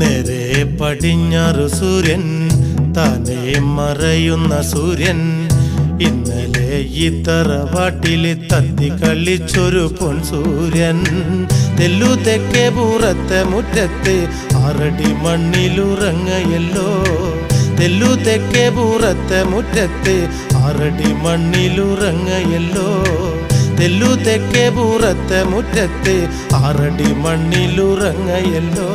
നേരെ പടിഞ്ഞാറ് സൂര്യൻ താനേ മറയുന്ന സൂര്യൻ ഇന്നലെ ഈ തറവാട്ടില് തത്തി കളിച്ചൊരു പൊൻസൂര്യൻ തെല്ലു തെക്കേ പൂറത്തെ മുറ്റത്ത് 6 അടി മണ്ണിലുറങ്ങയല്ലോ തെല്ലു തെക്കേ പൂറത്തെ മുറ്റത്ത് 6 അടി മണ്ണിലുറങ്ങയല്ലോ തെല്ലു തെക്കേ പൂറത്തെ മുറ്റത്ത് 6 അടി മണ്ണിലുറങ്ങയല്ലോ